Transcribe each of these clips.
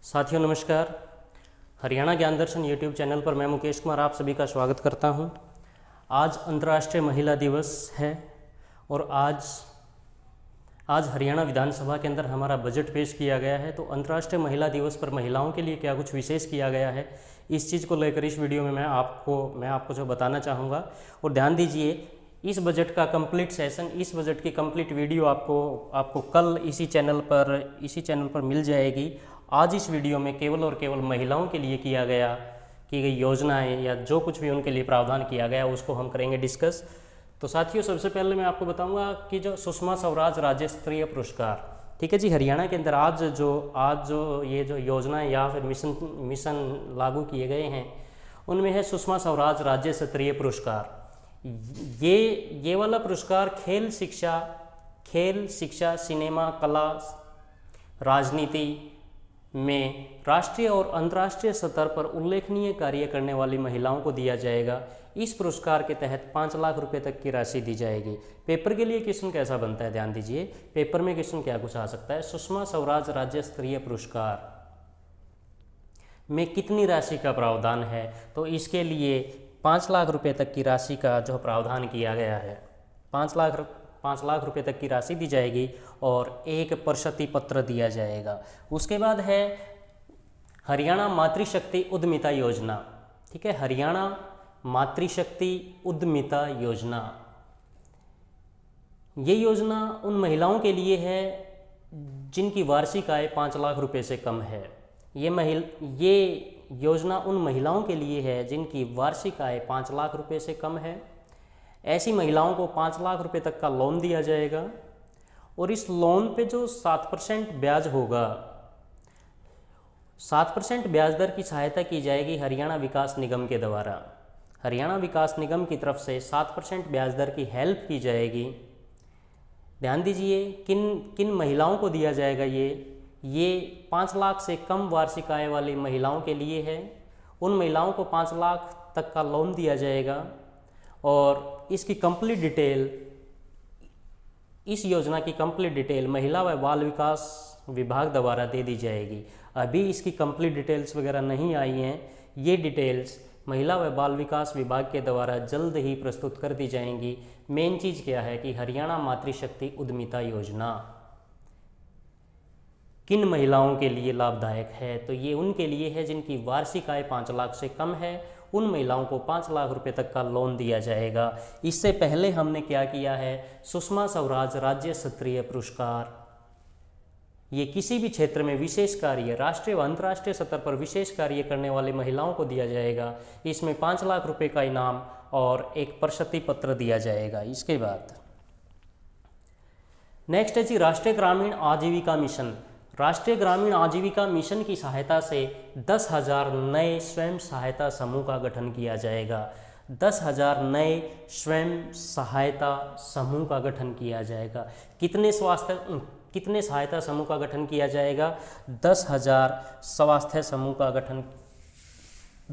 साथियों नमस्कार। हरियाणा ज्ञान दर्शन यूट्यूब चैनल पर मैं मुकेश कुमार आप सभी का स्वागत करता हूं। आज अंतर्राष्ट्रीय महिला दिवस है और आज हरियाणा विधानसभा के अंदर हमारा बजट पेश किया गया है। तो अंतर्राष्ट्रीय महिला दिवस पर महिलाओं के लिए क्या कुछ विशेष किया गया है, इस चीज़ को लेकर इस वीडियो में मैं आपको जो बताना चाहूँगा। और ध्यान दीजिए, इस बजट का कंप्लीट सेशन, इस बजट की कंप्लीट वीडियो आपको कल इसी चैनल पर मिल जाएगी। आज इस वीडियो में केवल और केवल महिलाओं के लिए की गई योजनाएं या जो कुछ भी उनके लिए प्रावधान किया गया उसको हम करेंगे डिस्कस। तो साथियों, सबसे पहले मैं आपको बताऊंगा कि जो सुषमा स्वराज राज्य स्तरीय पुरस्कार, ठीक है जी, हरियाणा के अंदर आज जो ये जो योजनाएं या फिर मिशन लागू किए गए हैं उनमें है सुषमा स्वराज राज्य स्तरीय पुरस्कार। ये वाला पुरस्कार खेल शिक्षा, सिनेमा, कला, राजनीति में राष्ट्रीय और अंतर्राष्ट्रीय स्तर पर उल्लेखनीय कार्य करने वाली महिलाओं को दिया जाएगा। इस पुरस्कार के तहत 5 लाख रुपए तक की राशि दी जाएगी। पेपर के लिए क्वेश्चन कैसा बनता है, ध्यान दीजिए, पेपर में क्वेश्चन क्या कुछ आ सकता है। सुषमा स्वराज राज्य स्तरीय पुरस्कार में कितनी राशि का प्रावधान है, तो इसके लिए 5 लाख रुपए तक की राशि का जो प्रावधान किया गया है। 5 लाख रुपए तक की राशि दी जाएगी और एक प्रशस्ति पत्र दिया जाएगा। उसके बाद है हरियाणा मातृशक्ति उद्यमिता योजना, ठीक है, हरियाणा मातृशक्ति उद्यमिता योजना। ये योजना उन महिलाओं के लिए है जिनकी वार्षिक आय 5 लाख रुपए से कम है। ये योजना उन महिलाओं के लिए है जिनकी वार्षिक आय 5 लाख रुपए से कम है। ऐसी महिलाओं को 5 लाख रुपए तक का लोन दिया जाएगा और इस लोन पे जो 7% ब्याज होगा, 7% ब्याज दर की सहायता की जाएगी हरियाणा विकास निगम के द्वारा। हरियाणा विकास निगम की तरफ से 7% ब्याज दर की हेल्प की जाएगी। ध्यान दीजिए, किन महिलाओं को दिया जाएगा ये 5 लाख से कम वार्षिक आय वाली महिलाओं के लिए है। उन महिलाओं को 5 लाख तक का लोन दिया जाएगा और इसकी कंप्लीट डिटेल, इस योजना की कंप्लीट डिटेल महिला व बाल विकास विभाग द्वारा दे दी जाएगी। अभी इसकी कंप्लीट डिटेल्स वगैरह नहीं आई हैं, ये डिटेल्स महिला व बाल विकास विभाग के द्वारा जल्द ही प्रस्तुत कर दी जाएंगी। मेन चीज़ क्या है कि हरियाणा मातृशक्ति उद्यमिता योजना किन महिलाओं के लिए लाभदायक है, तो ये उनके लिए है जिनकी वार्षिक आय 5 लाख से कम है। उन महिलाओं को 5 लाख रुपए तक का लोन दिया जाएगा। इससे पहले हमने क्या किया है, सुषमा स्वराज राज्य स्तरीय पुरस्कार, ये किसी भी क्षेत्र में विशेष कार्य, राष्ट्रीय व अंतर्राष्ट्रीय स्तर पर विशेष कार्य करने वाली महिलाओं को दिया जाएगा। इसमें 5 लाख रुपए का इनाम और एक प्रशस्ति पत्र दिया जाएगा। इसके बाद नेक्स्ट है जी राष्ट्रीय ग्रामीण आजीविका मिशन। राष्ट्रीय ग्रामीण आजीविका मिशन की सहायता से 10,000 नए स्वयं सहायता समूह का गठन किया जाएगा। 10,000 नए स्वयं सहायता समूह का गठन किया जाएगा। कितने सहायता समूह का गठन किया जाएगा? 10,000 स्वास्थ्य समूह का गठन,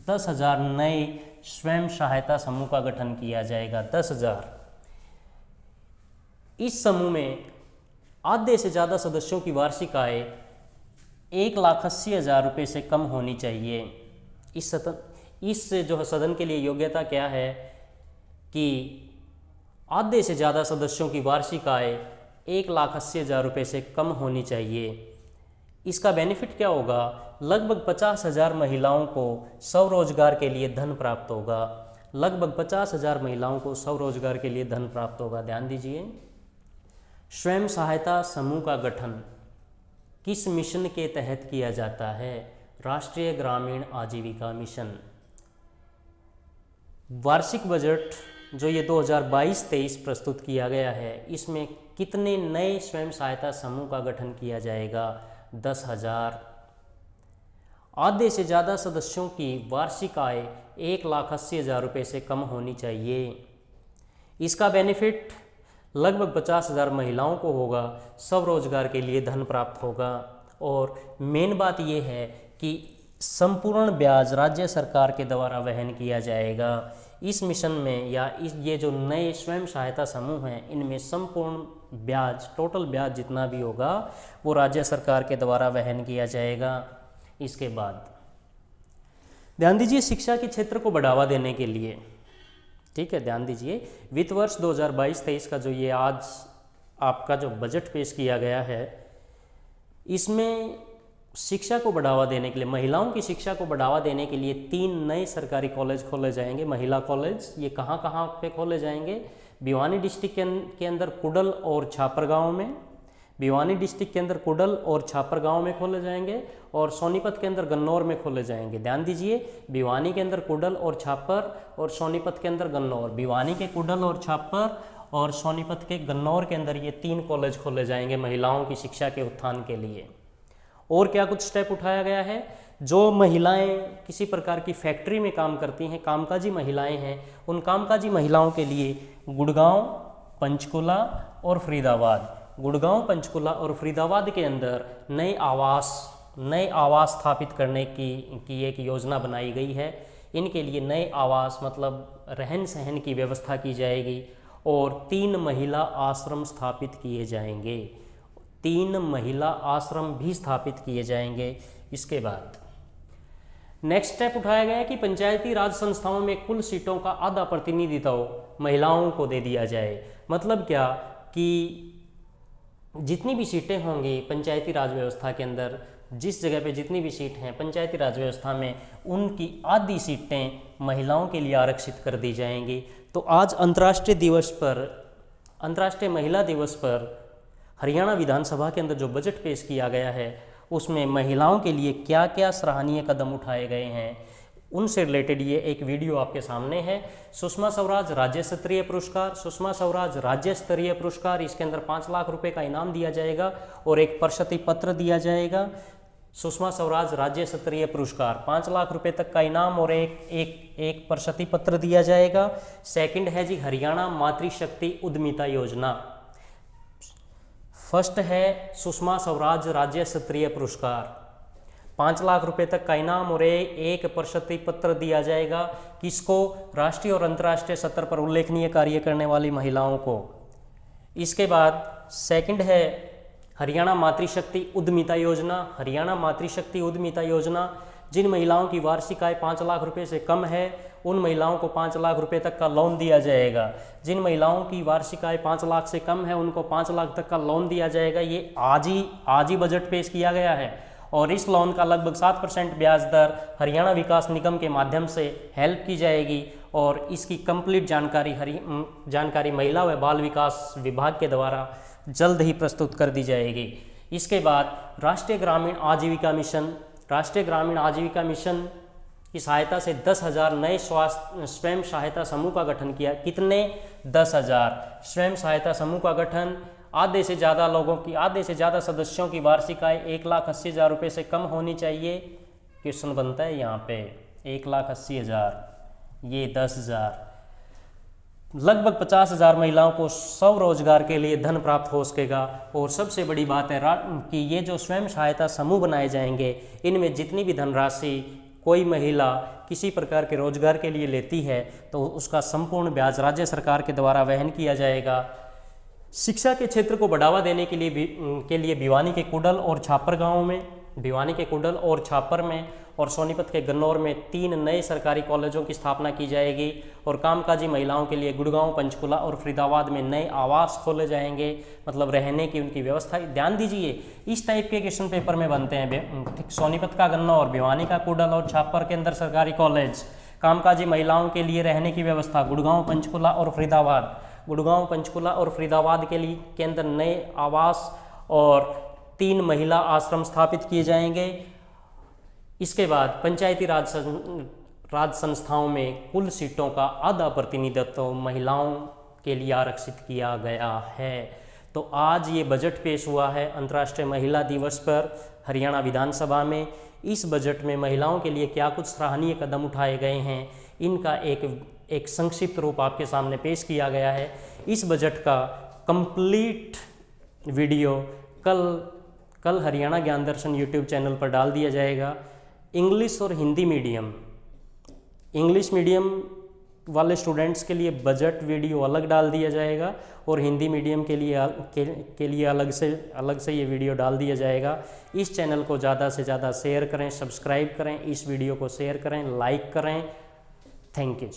10,000 नए स्वयं सहायता समूह का गठन किया जाएगा। 10,000। इस समूह में आधे से ज़्यादा सदस्यों की वार्षिक आय 1,80,000 रुपये से कम होनी चाहिए। इस जो सदन के लिए योग्यता क्या है कि आधे से ज़्यादा सदस्यों की वार्षिक आय 1,80,000 रुपये से कम होनी चाहिए। इसका बेनिफिट क्या होगा? लगभग 50,000 महिलाओं को स्वरोजगार के लिए धन प्राप्त होगा। लगभग 50,000 महिलाओं को स्वरोजगार के लिए धन प्राप्त होगा। ध्यान दीजिए, स्वयं सहायता समूह का गठन किस मिशन के तहत किया जाता है? राष्ट्रीय ग्रामीण आजीविका मिशन। वार्षिक बजट जो ये 2022-23 प्रस्तुत किया गया है, इसमें कितने नए स्वयं सहायता समूह का गठन किया जाएगा? 10,000। आधे से ज़्यादा सदस्यों की वार्षिक आय 1,80,000 रुपये से कम होनी चाहिए। इसका बेनिफिट लगभग 50,000 महिलाओं को होगा, स्वरोजगार के लिए धन प्राप्त होगा। और मेन बात यह है कि संपूर्ण ब्याज राज्य सरकार के द्वारा वहन किया जाएगा। इस मिशन में या ये जो नए स्वयं सहायता समूह हैं, इनमें संपूर्ण ब्याज, टोटल ब्याज जितना भी होगा वो राज्य सरकार के द्वारा वहन किया जाएगा। इसके बाद ध्यान दीजिए शिक्षा के क्षेत्र को बढ़ावा देने के लिए, ठीक है, ध्यान दीजिए वित्त वर्ष 2022-23 का जो ये आज आपका जो बजट पेश किया गया है, इसमें शिक्षा को बढ़ावा देने के लिए, महिलाओं की शिक्षा को बढ़ावा देने के लिए 3 नए सरकारी कॉलेज खोले जाएंगे, महिला कॉलेज। ये कहाँ कहाँ पे खोले जाएंगे? भिवानी डिस्ट्रिक्ट के अंदर कुडल और छापर गाँव में, भिवानी डिस्ट्रिक्ट के अंदर कुडल और छापर गांव में खोले जाएंगे, और सोनीपत के अंदर गन्नौर में खोले जाएंगे। ध्यान दीजिए भिवानी के अंदर कुडल और छापर और सोनीपत के अंदर गन्नौर, भिवानी के कुडल और छापर और सोनीपत के गन्नौर के अंदर ये 3 कॉलेज खोले जाएंगे महिलाओं की शिक्षा के उत्थान के लिए। और क्या कुछ स्टेप उठाया गया है? जो महिलाएं किसी प्रकार की फैक्ट्री में काम करती हैं, कामकाजी महिलाएं हैं, उन कामकाजी महिलाओं के लिए गुड़गांव, पंचकुला और फरीदाबाद, गुड़गांव, पंचकुला और फरीदाबाद के अंदर नए आवास स्थापित करने की एक योजना बनाई गई है। इनके लिए नए आवास मतलब रहन सहन की व्यवस्था की जाएगी और 3 महिला आश्रम स्थापित किए जाएंगे, 3 महिला आश्रम भी स्थापित किए जाएंगे। इसके बाद नेक्स्ट स्टेप उठाया गया है कि पंचायती राज संस्थाओं में कुल सीटों का आधा प्रतिनिधित्व महिलाओं को दे दिया जाए। मतलब क्या कि जितनी भी सीटें होंगी पंचायती राज व्यवस्था के अंदर, जिस जगह पे जितनी भी सीट हैं पंचायती राज व्यवस्था में, उनकी आधी सीटें महिलाओं के लिए आरक्षित कर दी जाएंगी। तो आज अंतर्राष्ट्रीय महिला दिवस पर हरियाणा विधानसभा के अंदर जो बजट पेश किया गया है, उसमें महिलाओं के लिए क्या क्या सराहनीय कदम उठाए गए हैं, उनसे रिलेटेड ये एक वीडियो आपके सामने है। सुषमा स्वराज राज्य स्तरीय पुरस्कार, सुषमा स्वराज राज्य स्तरीय पुरस्कार, इसके अंदर 5 लाख रुपए का इनाम दिया जाएगा और एक प्रशस्ति पत्र दिया जाएगा। सुषमा स्वराज राज्य स्तरीय पुरस्कार 5 लाख रुपए तक का इनाम और एक प्रशस्ति पत्र दिया जाएगा। सेकंड है जी हरियाणा मातृशक्ति उद्यमिता योजना। फर्स्ट है सुषमा स्वराज राज्य स्तरीय पुरस्कार, 5 लाख रुपए तक का इनाम और एक प्रशस्ति पत्र दिया जाएगा। किसको? राष्ट्रीय और अंतर्राष्ट्रीय स्तर पर उल्लेखनीय कार्य करने वाली महिलाओं को। इसके बाद सेकंड है हरियाणा मातृशक्ति उद्यमिता योजना। हरियाणा मातृशक्ति उद्यमिता योजना, जिन महिलाओं की वार्षिक आय 5 लाख रुपए से कम है, उन महिलाओं को 5 लाख रुपए तक का लोन दिया जाएगा। जिन महिलाओं की वार्षिक आय 5 लाख से कम है, उनको 5 लाख तक का लोन दिया जाएगा। ये आज ही बजट पेश किया गया है और इस लोन का लगभग 7% ब्याज दर हरियाणा विकास निगम के माध्यम से हेल्प की जाएगी और इसकी कंप्लीट जानकारी महिला व बाल विकास विभाग के द्वारा जल्द ही प्रस्तुत कर दी जाएगी। इसके बाद राष्ट्रीय ग्रामीण आजीविका मिशन, राष्ट्रीय ग्रामीण आजीविका मिशन की सहायता से 10,000 नए स्वयं सहायता समूह का गठन किया। कितने? 10,000 स्वयं सहायता समूह का गठन। आधे से ज़्यादा सदस्यों की वार्षिक आय 1,80,000 रुपये से कम होनी चाहिए। क्वेश्चन बनता है यहाँ पे 1,80,000, ये 10,000, लगभग 50,000 महिलाओं को स्वरोजगार के लिए धन प्राप्त हो सकेगा। और सबसे बड़ी बात है कि ये जो स्वयं सहायता समूह बनाए जाएंगे, इनमें जितनी भी धनराशि कोई महिला किसी प्रकार के रोजगार के लिए लेती है तो उसका संपूर्ण ब्याज राज्य सरकार के द्वारा वहन किया जाएगा। शिक्षा के क्षेत्र को बढ़ावा देने के लिए भिवानी के कुडल और छापर गाँव में, भिवानी के कुडल और छापर में और सोनीपत के गन्नौर में 3 नए सरकारी कॉलेजों की स्थापना की जाएगी और कामकाजी महिलाओं के लिए गुड़गांव, पंचकुला और फरीदाबाद में नए आवास खोले जाएंगे, मतलब रहने की उनकी व्यवस्था। ध्यान दीजिए इस टाइप के क्वेश्चन पेपर में बनते हैं। सोनीपत का गन्नौर, भिवानी का कुडल और छापर के अंदर सरकारी कॉलेज, कामकाजी महिलाओं के लिए रहने की व्यवस्था, गुड़गांव, पंचकुला और फरीदाबाद, गुड़गांव, पंचकुला और फरीदाबाद के अंदर नए आवास और 3 महिला आश्रम स्थापित किए जाएंगे। इसके बाद पंचायती राज संस्थाओं में कुल सीटों का आधा प्रतिनिधित्व महिलाओं के लिए आरक्षित किया गया है। तो आज ये बजट पेश हुआ है अंतर्राष्ट्रीय महिला दिवस पर हरियाणा विधानसभा में। इस बजट में महिलाओं के लिए क्या कुछ सराहनीय कदम उठाए गए हैं, इनका एक संक्षिप्त रूप आपके सामने पेश किया गया है। इस बजट का कंप्लीट वीडियो कल हरियाणा ज्ञान दर्शन यूट्यूब चैनल पर डाल दिया जाएगा। इंग्लिश और हिंदी मीडियम, इंग्लिश मीडियम वाले स्टूडेंट्स के लिए बजट वीडियो अलग डाल दिया जाएगा और हिंदी मीडियम के लिए अलग से ये वीडियो डाल दिया जाएगा। इस चैनल को ज़्यादा से ज़्यादा शेयर करें, सब्सक्राइब करें, इस वीडियो को शेयर करें, लाइक करें। Thank you.